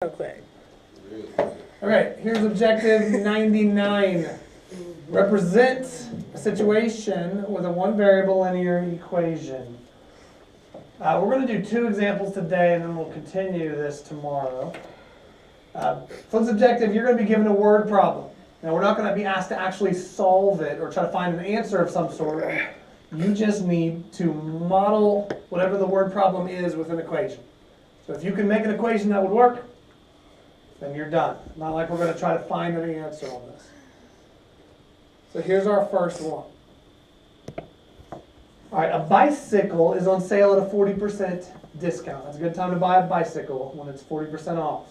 Real quick. Okay, here's objective 99. Represent a situation with a one variable linear equation. We're going to do two examples today and then we'll continue this tomorrow. For this objective, you're going to be given a word problem. Now, we're not going to be asked to actually solve it or try to find an answer of some sort. You just need to model whatever the word problem is with an equation. So if you can make an equation that would work, then you're done. Not like we're going to try to find an answer on this. So here's our first one. All right, a bicycle is on sale at a 40% discount. That's a good time to buy a bicycle when it's 40% off.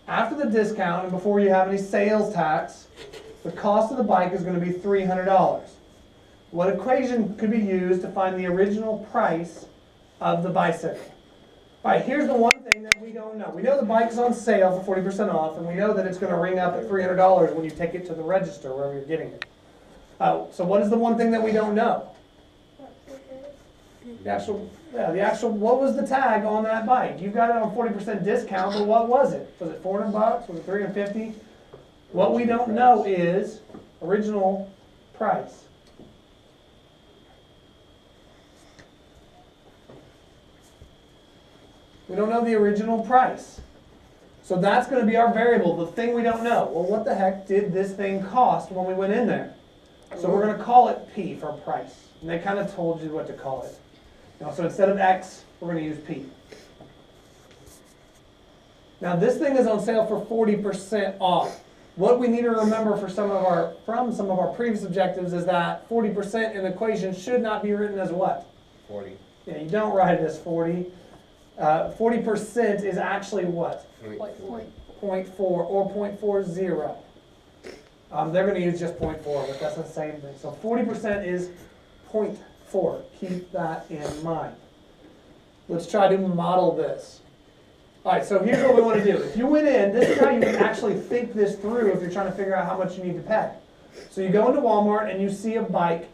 After the discount and before you have any sales tax, the cost of the bike is going to be $300. What equation could be used to find the original price of the bicycle? All right, here's the one thing that we don't know. We know the bike's on sale for 40% off, and we know that it's going to ring up at $300 when you take it to the register, wherever you're getting it. So what is the one thing that we don't know? The actual, what was the tag on that bike? You've got it on 40% discount, but what was it? Was it $400? Was it $350? What we don't know is original price. We don't know the original price. So that's going to be our variable, the thing we don't know. Well, what the heck did this thing cost when we went in there? So we're going to call it P for price. And they kind of told you what to call it. So instead of X, we're going to use P. Now this thing is on sale for 40% off. What we need to remember from some of our previous objectives is that 40% in the equation should not be written as what? 40. Yeah, you don't write it as 40. 40% is actually what? 0.4 or 0.40. They're going to use just 0.4, but that's the same thing. So 40% is 0.4. Keep that in mind. Let's try to model this. All right, so here's what we want to do. If you went in, this is how you would actually think this through if you're trying to figure out how much you need to pay. So you go into Walmart and you see a bike,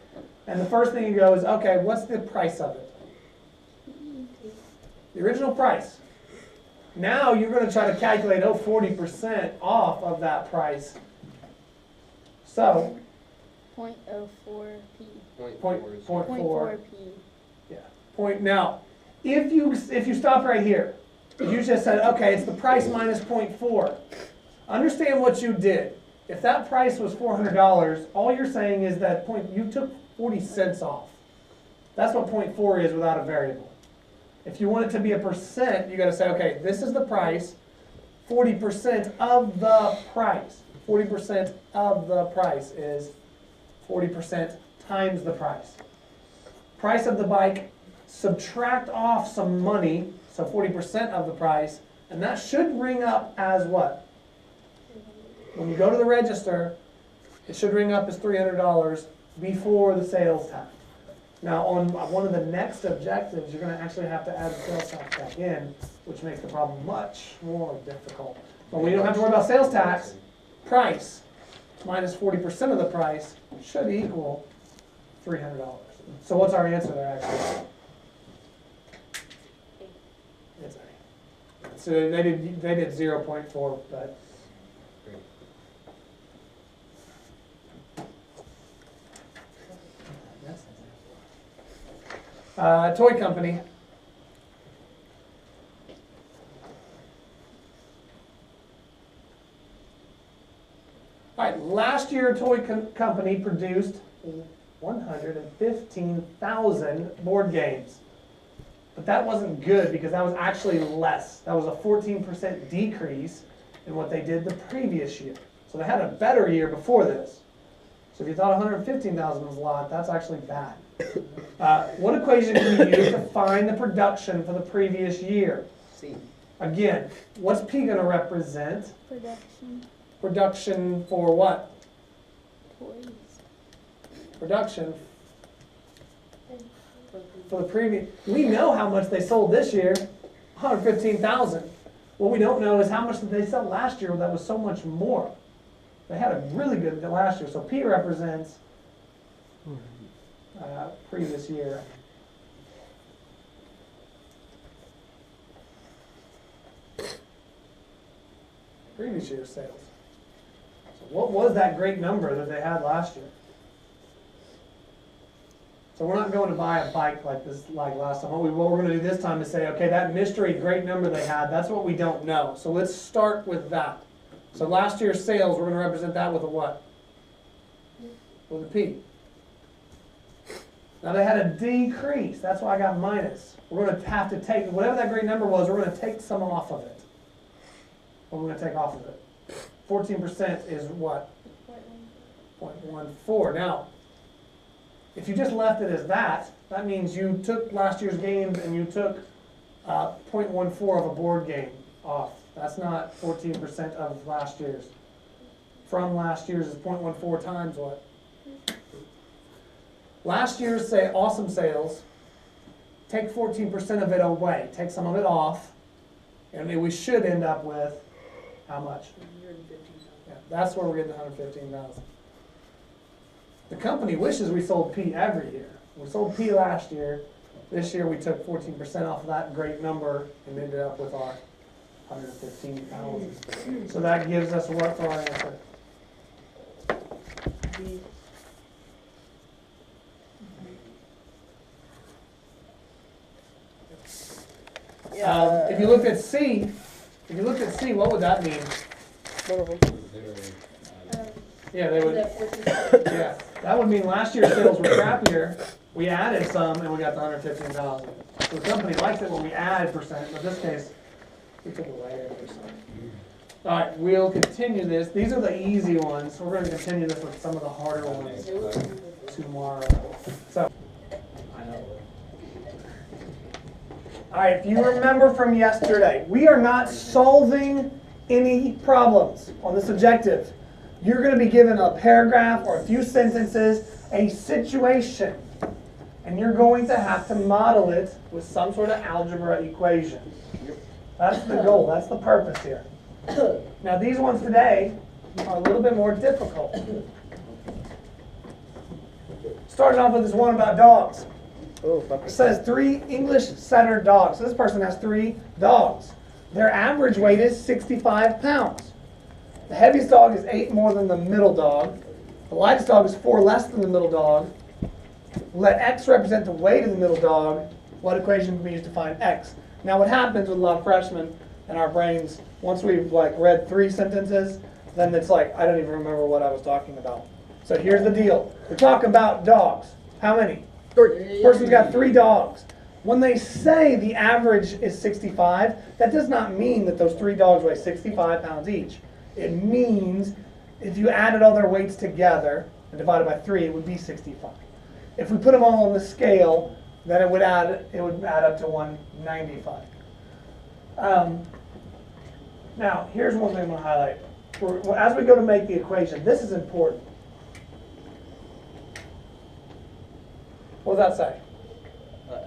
and the first thing you go is, okay, what's the price of it? The original price. Now you're going to try to calculate, 40% off of that price. So 0.04p. 0.4p. Yeah. Now, if you stop right here, you just said, okay, it's the price minus 0.4. Understand what you did. If that price was $400, all you're saying is that you took 40 cents off. That's what 0.4 is without a variable. If you want it to be a percent, you got to say, okay, this is the price, 40% of the price. 40% of the price is 40% times the price. Price of the bike, subtract off some money, so 40% of the price, and that should ring up as what? When you go to the register, it should ring up as $300 before the sales tax. Now, on one of the next objectives, you're going to actually have to add the sales tax back in, which makes the problem much more difficult. But when you don't have to worry about sales tax, price minus 40% of the price should equal $300. So what's our answer there, actually? It's A. So they did 0.4, but... Toy company. All right, last year a toy company produced 115,000 board games. But that wasn't good because that was actually less. That was a 14% decrease in what they did the previous year. So they had a better year before this. So if you thought 115,000 was a lot, that's actually bad. What equation can you use to find the production for the previous year? C. Again, what's P going to represent? Production. Production for what? Toys. Production for the previous. We know how much they sold this year, 115,000. What we don't know is how much did they sell last year that was so much more. They had a really good last year. So P represents previous year. previous year's sales. So what was that great number that they had last year? So we're not going to buy a bike like this, like last time. What we're going to do this time is say, okay, that mystery great number they had, that's what we don't know. So let's start with that. So last year's sales, we're going to represent that with a what? With a P. Now they had a decrease. That's why I got minus. We're going to have to take, whatever that great number was, we're going to take some off of it. What we're going to take off of it? 14% is what? 0.14. Now, if you just left it as that, that means you took last year's games and you took 0.14 of a board game off. That's not 14% of last year's. From last year's is 0.14 times what? Last year's say awesome sales, take 14% of it away, take some of it off, and we should end up with how much? 115,000. Yeah, that's where we're getting 115,000. The company wishes we sold P every year. We sold P last year. This year we took 14% off of that great number and ended up with our 115,000. So that gives us what for our answer? B. If you looked at C, what would that mean? Yeah, they would. Yeah, that would mean last year's sales were crappier. We added some and we got the 115,000. So the company likes it when we add percent, but in this case, we took away a percent. All right, we'll continue this. These are the easy ones. We're going to continue this with some of the harder ones tomorrow. So, all right, if you remember from yesterday, we are not solving any problems on this objective. You're going to be given a paragraph or a few sentences, a situation, and you're going to have to model it with some sort of algebra equation. That's the goal. That's the purpose here. Now, these ones today are a little bit more difficult. Starting off with this one about dogs. It says 3 English setter dogs. So this person has 3 dogs. Their average weight is 65 pounds. The heaviest dog is 8 more than the middle dog. The lightest dog is 4 less than the middle dog. Let X represent the weight of the middle dog. What equation can we use to find X? Now what happens with a lot of freshmen in our brains, once we've read 3 sentences, then it's like, I don't even remember what I was talking about. So here's the deal. We're talking about dogs. How many? Person's got 3 dogs. When they say the average is 65, that does not mean that those 3 dogs weigh 65 pounds each. It means if you added all their weights together and divided by 3, it would be 65. If we put them all on the scale, then it would add up to 195. Now, here's one thing I'm going to highlight. As we go to make the equation, this is important. What does that say?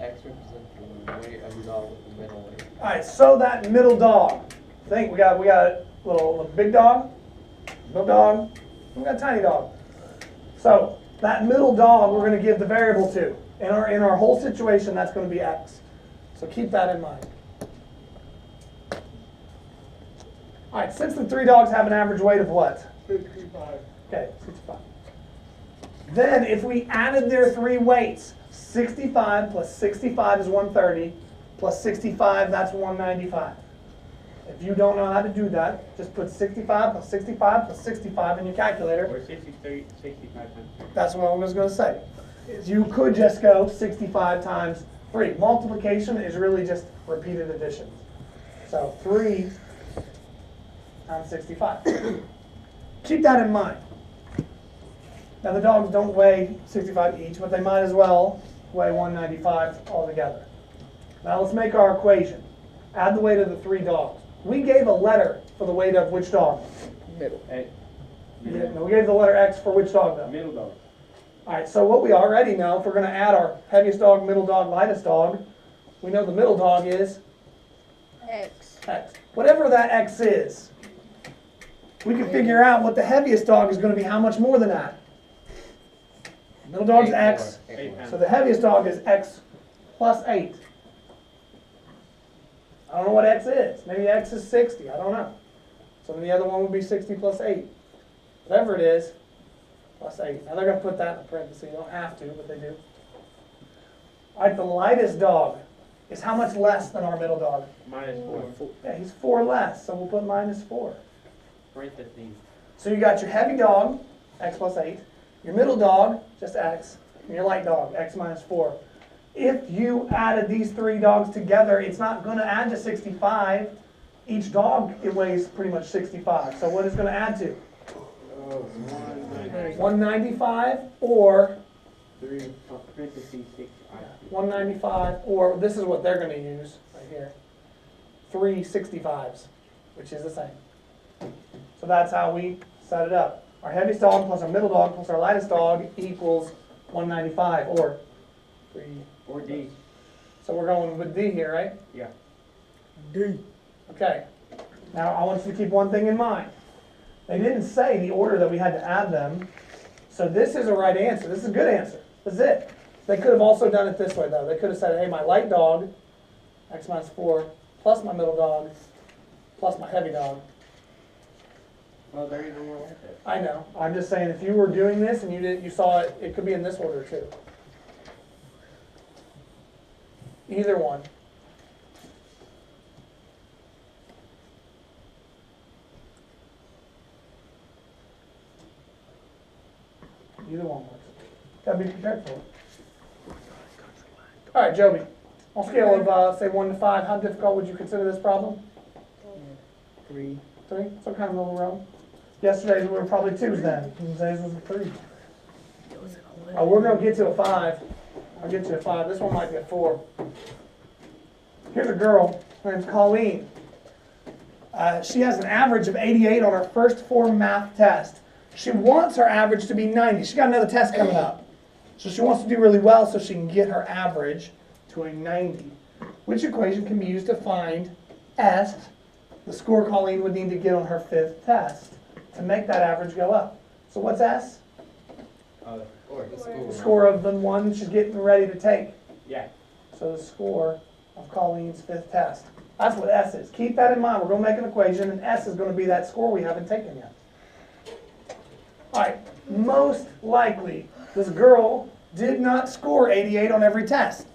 X represents the weight of the dog with the middle weight. All right, so that middle dog. Think we got a little big dog, little dog, we got a tiny dog. So that middle dog we're going to give the variable to. In our whole situation, that's going to be X. So keep that in mind. All right, since the 3 dogs have an average weight of what? 65. Okay, 65. Then if we added their 3 weights, 65 plus 65 is 130, plus 65, that's 195. If you don't know how to do that, just put 65 plus 65 plus 65 in your calculator. Or 65 times. That's what I was going to say. You could just go 65 times 3. Multiplication is really just repeated addition. So 3 times 65. Keep that in mind. Now the dogs don't weigh 65 each, but they might as well weigh 195 altogether. Now let's make our equation. Add the weight of the 3 dogs. We gave a letter for the weight of which dog? Middle. No, we gave the letter X for which dog though? Middle dog. All right, so what we already know, if we're going to add our heaviest dog, middle dog, lightest dog, we know the middle dog is X. X. Whatever that X is, we can figure out what the heaviest dog is going to be, how much more than that. Middle dog's X, so the heaviest dog is X plus 8. I don't know what X is. Maybe X is 60, I don't know. So then the other one would be 60 plus 8. Whatever it is, plus 8. Now they're going to put that in parentheses. You don't have to, but they do. All right, the lightest dog is how much less than our middle dog? -4. Yeah, he's 4 less, so we'll put -4. Parentheses. So you got your heavy dog, x plus 8, your middle dog, just x, and your light dog, x minus 4. If you added these 3 dogs together, it's not going to add to 65. Each dog, it weighs pretty much 65. So what is going to add to? 195 or 3 parentheses 6. 195, or this is what they're going to use right here, 3 65s, which is the same. So that's how we set it up. Our heaviest dog plus our middle dog plus our lightest dog equals 195, or 3. Or D. So we're going with D here, right? Yeah. D. Okay. Now I want you to keep one thing in mind. They didn't say the order that we had to add them, so this is a right answer. This is a good answer. This is it. They could have also done it this way, though. They could have said, hey, my light dog, x minus 4, plus my middle dog, plus my heavy dog. Well, there ain't no more like that. I know. I'm just saying, if you were doing this and you saw it, it could be in this order too. Either one. Either one works. Gotta be prepared for it. All right, Joby. On a scale of, say, 1 to 5, how difficult would you consider this problem? 3. 3? Some kind of middle row. Yesterday's we were probably 2s then. Today's was a 3. Oh, we're going to get to a 5. I'll get to a 5. This one might be a 4. Here's a girl. Her name's Colleen. She has an average of 88 on her first 4 math tests. She wants her average to be 90. She got another test coming up. So she wants to do really well so she can get her average to a 90. Which equation can be used to find S, the score Colleen would need to get on her 5th test, to make that average go up? So what's S? The score of the one she's getting ready to take. Yeah. So the score of Colleen's 5th test. That's what S is. Keep that in mind. We're going to make an equation, and S is going to be that score we haven't taken yet. All right, most likely, this girl did not score 88 on every test.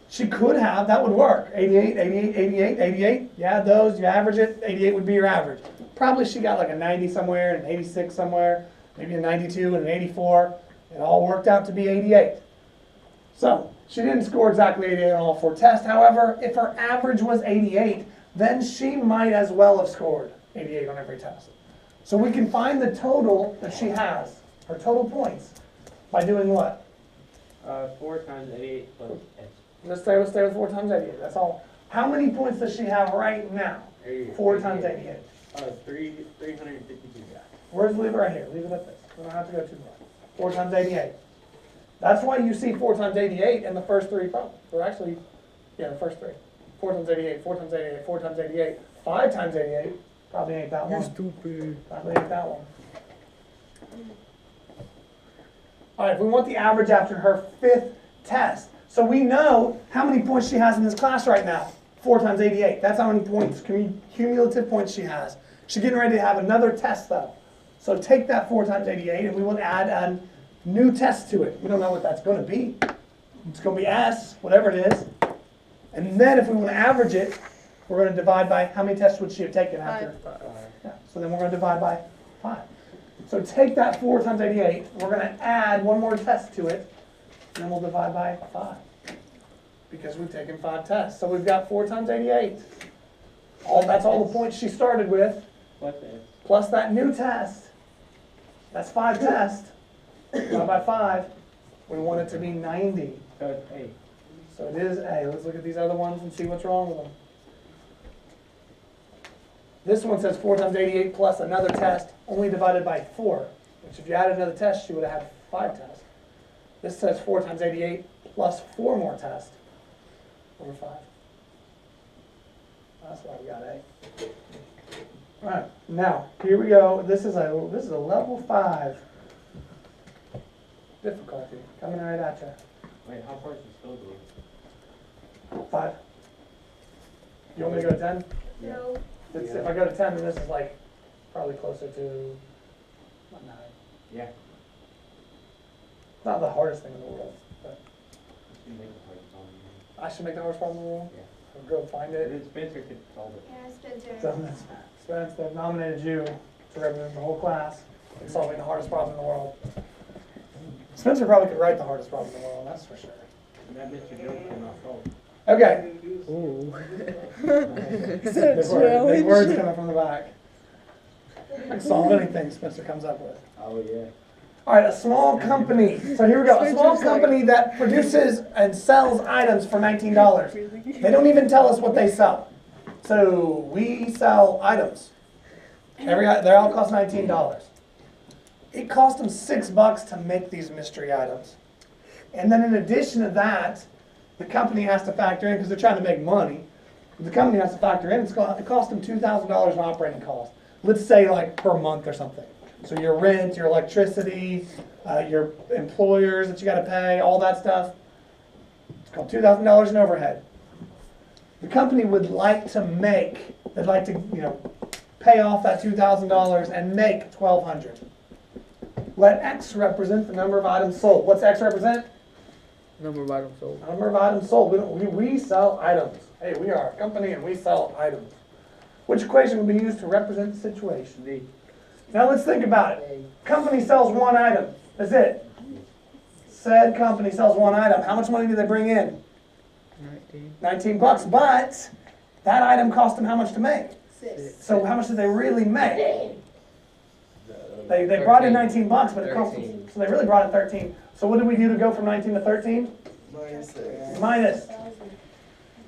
She could have, that would work. 88, 88, 88, 88. You add those, you average it, 88 would be your average. Probably she got like a 90 somewhere, an 86 somewhere, maybe a 92 and an 84. It all worked out to be 88. So, she didn't score exactly 88 on all 4 tests. However, if her average was 88, then she might as well have scored 88 on every test. So we can find the total that she has, her total points, by doing what? 4 times 88 plus S. Let's stay with 4 times 88, that's all. How many points does she have right now? 4 times 88. 352. Yeah. Where's leave it right here? Leave it at this. We don't have to go too far. 4 times 88. That's why you see 4 times 88 in the first 3 problems. Or actually, yeah, the first 3. 4 times 88, 4 times 88, 4 times 88, 5 times 88. Probably ain't that one. You're stupid. Probably ain't that one. All right, if we want the average after her 5th test. So we know how many points she has in this class right now. 4 times 88. That's how many points, cumulative points she has. She's getting ready to have another test though. So take that 4 times 88 and we will add a new test to it. We don't know what that's going to be. It's going to be S, whatever it is. And then if we want to average it, we're going to divide by how many tests would she have taken after? 5. Yeah, so then we're going to divide by 5. So take that 4 times 88, we're going to add one more test to it, and then we'll divide by 5. Because we've taken 5 tests. So we've got 4 times 88. That's all the points she started with, Plus S. plus that new test. That's 5 tests. Divide by 5. We want it to be 90. So it's A. So it is A. Let's look at these other ones and see what's wrong with them. This one says 4 times 88 plus another test, only divided by 4. Which if you added another test, you would have had 5 tests. This says 4 times 88 plus 4 more tests over 5. That's why we got A. All right, now here we go. This is a level 5 difficulty coming right at you. Wait, how far is the still going? 5. You want me to go to 10? No. If I go to 10, then this is like probably closer to what, 9. Yeah. It's not the hardest thing in the world, but I should make the hardest problem in the world. Yeah. I'll go find it. Then Spencer could solve it. Yeah, Spencer. So Spence, they've nominated you to represent the whole class in solving the hardest problem in the world. Spencer probably could write the hardest problem in the world, that's for sure. And that Mr. Jones cannot solve. Okay. Ooh. Big words coming from the back. I can solve anything Spencer comes up with. Oh, yeah. All right, a small company. So here we go. A small company that produces and sells items for $19. They don't even tell us what they sell. So we sell items. They all cost $19. It cost them $6 to make these mystery items. And then in addition to that, the company has to factor in, because they're trying to make money, the company has to factor in, it cost them $2,000 in operating costs. Let's say like per month or something. So your rent, your electricity, your employers that you got to pay, all that stuff. It's called $2,000 in overhead. The company would like to make, they'd like to, pay off that $2,000 and make $1,200. Let X represent the number of items sold. What's X represent? Number of items sold. Number of items sold. We sell items. Hey, we are a company and we sell items. Which equation would be used to represent the situation? D. Now let's think about it. Company sells one item. That's it. Said company sells one item. How much money do they bring in? 19 bucks. But that item cost them how much to make? 6. So how much did they really make? They brought in 19 bucks, but it cost them. So they really brought in 13. So what did we do to go from 19 to 13? Minus.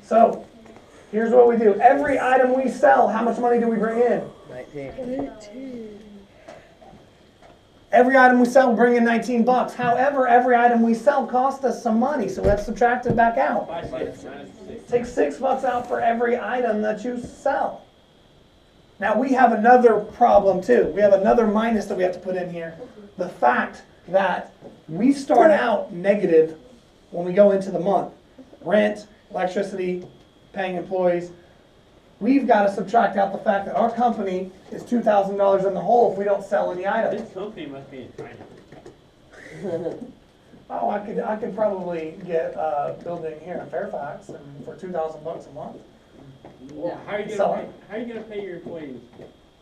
So here's what we do. Every item we sell, how much money do we bring in? 19. Every item we sell will bring in 19 bucks. However, every item we sell cost us some money, so let's subtract it back out. Minus 6. Take $6 out for every item that you sell. Now we have another problem too. We have another minus that we have to put in here. The fact that we start out negative when we go into the month. Rent, electricity, paying employees. We've got to subtract out the fact that our company is $2,000 in the hole if we don't sell any items. This company must be in China. Oh, I could probably get a building here in Fairfax and for $2,000 a month. Well, how are you gonna pay your employees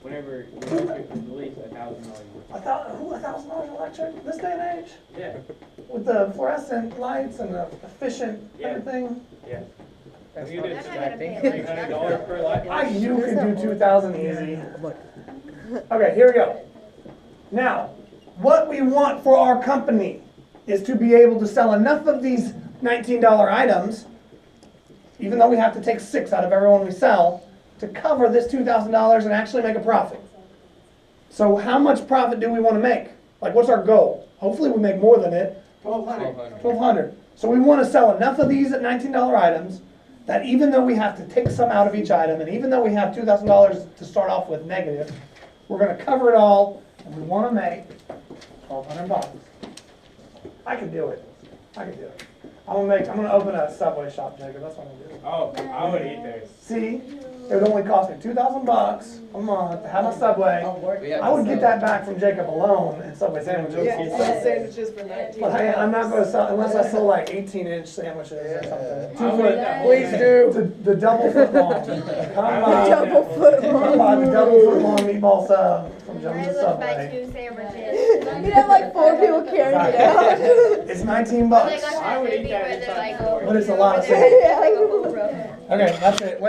whenever your electric is at least $1,000? $1,000 electric this day and age? Yeah. With the fluorescent lights and the efficient everything? Yeah. That's You not do distracting. $300 per light. You can do 2,000 easy. Okay, here we go. Now, what we want for our company is to be able to sell enough of these $19 items, even though we have to take 6 out of every one we sell, to cover this $2,000 and actually make a profit. So how much profit do we want to make? Like, what's our goal? Hopefully we make more than it. $1,200. So we want to sell enough of these at $19 items that even though we have to take some out of each item, and even though we have $2,000 to start off with negative, we're going to cover it all, and we want to make $1,200. I can do it. I can do it. I'm gonna open a Subway shop, Jacob. That's what I'm gonna do. Oh, I would eat there. See, it would only cost me $2,000 a month to have a Subway. I would get that back from Jacob alone and Subway sandwiches. Sandwiches for 19. But hey, I'm not gonna sell unless I sell like 18-inch sandwiches or something. 2 I would foot. eat that. Please do. The double foot long. Double foot Come by the double foot long meatball sub from I Jones live by Subway. 2 sandwiches. You have like 4 people carrying it out. It's $19. Oh my gosh, I would that'd eat be that where they're inside like the store. But it's a lot of over there, sand. like a whole row. Okay, that's it.